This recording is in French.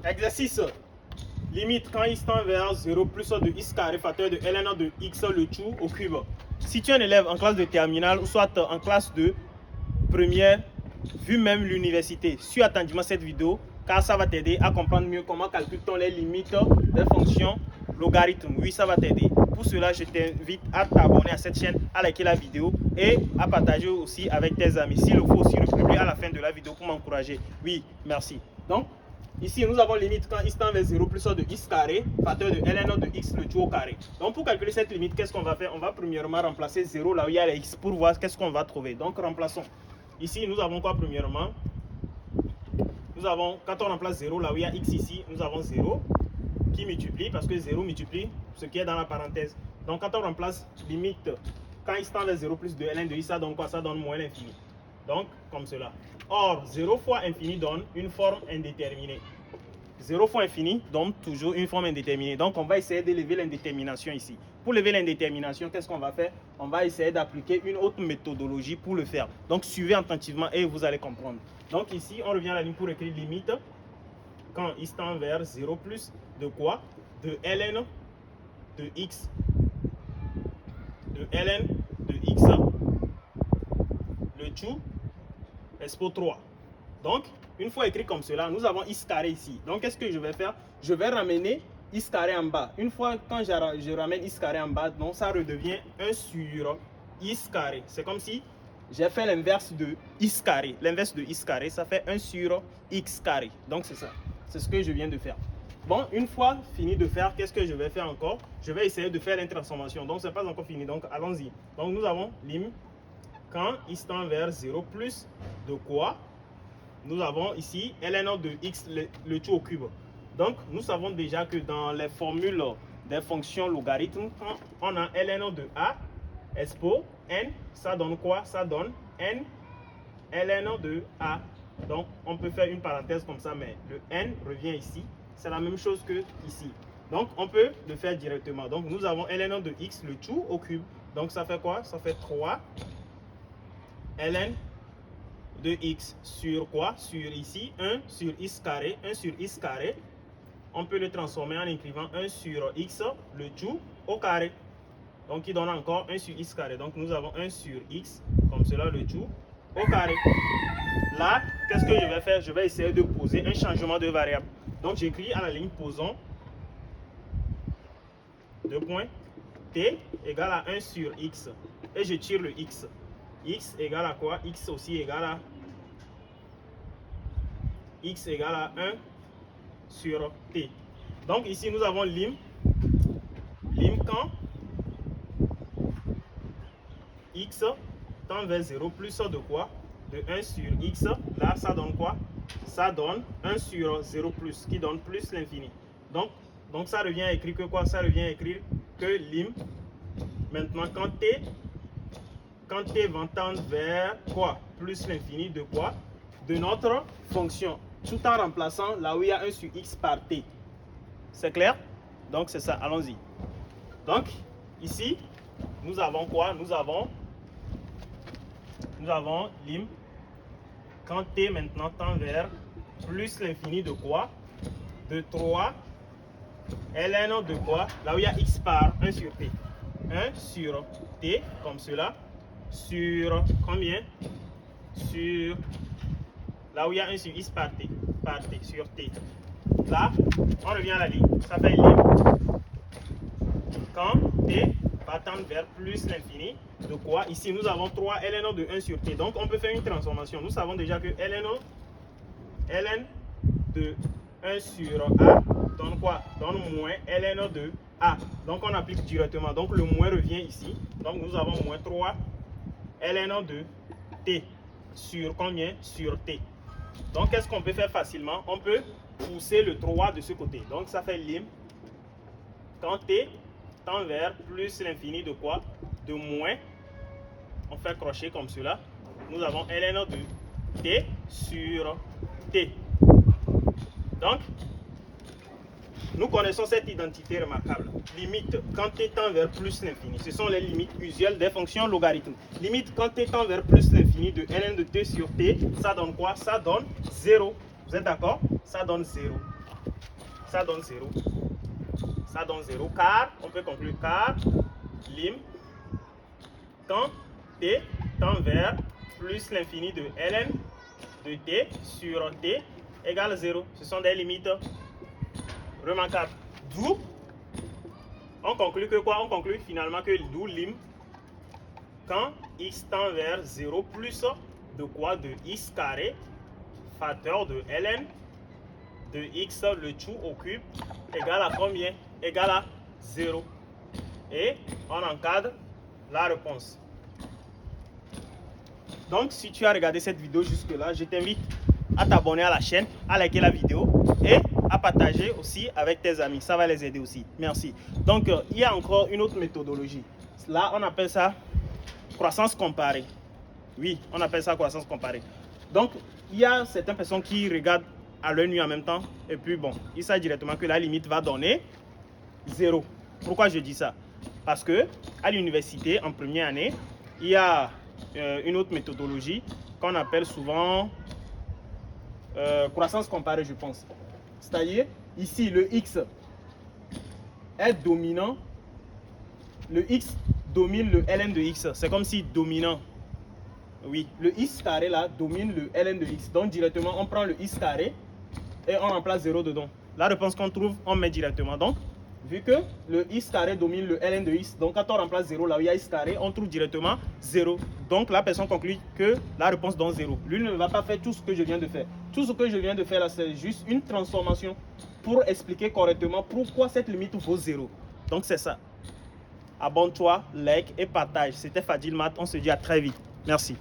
Exercice. Limite quand x tend vers 0 plus de x carré facteur de ln de x le tout au cube. Si tu es un élève en classe de terminale ou soit en classe de première, vu même l'université, suis attentivement cette vidéo car ça va t'aider à comprendre mieux comment calcule-t-on les limites des fonctions logarithmes. Oui, ça va t'aider. Pour cela, je t'invite à t'abonner à cette chaîne, à liker la vidéo et à partager aussi avec tes amis. S'il le faut aussi, le publier à la fin de la vidéo pour m'encourager. Oui, merci. Donc, ici, nous avons limite quand x tend vers 0 plus de x carré, facteur de ln de x le tout au carré. Donc, pour calculer cette limite, qu'est-ce qu'on va faire? On va premièrement remplacer 0 là où il y a les x pour voir qu'est-ce qu'on va trouver. Donc, remplaçons. Ici, nous avons quoi premièrement? Nous avons, quand on remplace 0 là où il y a x ici, nous avons 0 qui multiplie parce que 0 multiplie ce qui est dans la parenthèse. Donc, quand on remplace limite, quand x tend vers 0 plus de ln de x, ça donne quoi? Ça donne moins l'infini. Donc, comme cela. Or, 0 fois infini donne une forme indéterminée. 0 fois infini donne toujours une forme indéterminée. Donc, on va essayer de lever l'indétermination ici. Pour lever l'indétermination, qu'est-ce qu'on va faire? On va essayer d'appliquer une autre méthodologie pour le faire. Donc, suivez attentivement et vous allez comprendre. Donc, ici, on revient à la ligne pour écrire limite. Quand x tend vers 0 plus de quoi? De ln de x. De ln de x. Le tout expo 3. Donc, une fois écrit comme cela, nous avons x carré ici. Donc, qu'est-ce que je vais faire? Je vais ramener x carré en bas. Une fois quand je ramène x carré en bas, donc ça redevient 1 sur x carré. C'est comme si j'ai fait l'inverse de x carré. L'inverse de x carré, ça fait 1 sur x carré. Donc, c'est ça. C'est ce que je viens de faire. Bon, une fois fini de faire, qu'est-ce que je vais faire encore? Je vais essayer de faire une transformation. Donc, ce n'est pas encore fini. Donc, allons-y. Donc, nous avons lim quand x tend vers 0 plus de quoi? Nous avons ici ln de x le tout au cube. Donc, nous savons déjà que dans les formules des fonctions logarithmes, quand on a ln de a, expo n, ça donne quoi? Ça donne n ln de a. Donc, on peut faire une parenthèse comme ça, mais le n revient ici. C'est la même chose que ici. Donc, on peut le faire directement. Donc, nous avons ln de x le tout au cube. Donc, ça fait quoi? Ça fait 3 ln de x sur quoi? Sur ici, 1 sur x carré, 1 sur x carré. On peut le transformer en écrivant 1 sur x, le tout au carré. Donc, il donne encore 1 sur x carré. Donc, nous avons 1 sur x, comme cela, le tout au carré. Là, qu'est-ce que je vais faire? Je vais essayer de poser un changement de variable. Donc, j'écris à la ligne posons, deux points, t égale à 1 sur x. Et je tire le x. X égale à quoi? X aussi égale à x égale à 1 sur t. Donc ici nous avons lim quand x tend vers 0 plus de quoi? De 1 sur x. Là ça donne quoi? Ça donne 1 sur 0 plus qui donne plus l'infini. Donc ça revient à écrire que quoi? Ça revient à écrire que lim maintenant quand t va tendre vers quoi? Plus l'infini de quoi? De notre fonction. Tout en remplaçant là où il y a 1 sur x par t. C'est clair? Donc c'est ça, allons-y. Donc ici, nous avons quoi? Nous avons lim quand t maintenant tend vers plus l'infini de quoi? De 3 ln de quoi? Là où il y a x par 1 sur t. 1 sur t, comme cela. Sur combien? Sur là où il y a 1 sur x par t, sur t. Là, on revient à la ligne. Ça fait lim quand t va tendre vers plus l'infini de quoi? Ici, nous avons 3 ln de 1 sur t. Donc, on peut faire une transformation. Nous savons déjà que ln de 1 sur a donne quoi? Donne moins ln de a. Donc, on applique directement. Donc, le moins revient ici. Donc, nous avons moins 3 ln de t sur combien? Sur t. Donc, qu'est-ce qu'on peut faire facilement? On peut pousser le 3 de ce côté. Donc, ça fait lim quand t tend vers plus l'infini de quoi? De moins. On fait crochet comme cela. Nous avons ln de t sur t. Donc, nous connaissons cette identité remarquable. Limite quand t tend vers plus l'infini. Ce sont les limites usuelles des fonctions logarithmes. Limite quand t tend vers plus l'infini de ln de t sur t, ça donne quoi? Ça donne 0. Vous êtes d'accord? Ça donne 0. ça donne 0. Ça donne 0 car, on peut conclure car lim quand t tend vers plus l'infini de ln de t sur t égale 0. Ce sont des limites remarquables. D'où on conclut que quoi? On conclut finalement que d'où lim quand x tend vers 0 plus de quoi? De x carré facteur de ln de x le tout au cube égale à combien? Égale à 0. Et on encadre la réponse. Donc si tu as regardé cette vidéo jusque là, je t'invite à t'abonner à la chaîne, à liker la vidéo et à partager aussi avec tes amis. Ça va les aider aussi. Merci. Donc il y a encore une autre méthodologie. Là on appelle ça croissance comparée. Oui, on appelle ça croissance comparée. Donc il y a certaines personnes qui regardent à l'œil nu en même temps et puis bon, ils savent directement que la limite va donner 0. Pourquoi je dis ça? Parce que à l'université en première année, il y a une autre méthodologie qu'on appelle souvent croissance comparée, je pense. C'est-à-dire ici le x est dominant, le x domine le ln de x. C'est comme si dominant, oui, le x carré là domine le ln de x. Donc directement on prend le x carré et on remplace 0 dedans. La réponse qu'on trouve, on met directement. Donc vu que le x carré domine le ln de x, donc quand on remplace 0 là où il y a x carré, on trouve directement 0. Donc la personne conclut que la réponse donne 0. Lui ne va pas faire tout ce que je viens de faire. Tout ce que je viens de faire là, c'est juste une transformation pour expliquer correctement pourquoi cette limite vaut 0. Donc c'est ça. Abonne-toi, like et partage. C'était Fadil Mat. On se dit à très vite. Merci.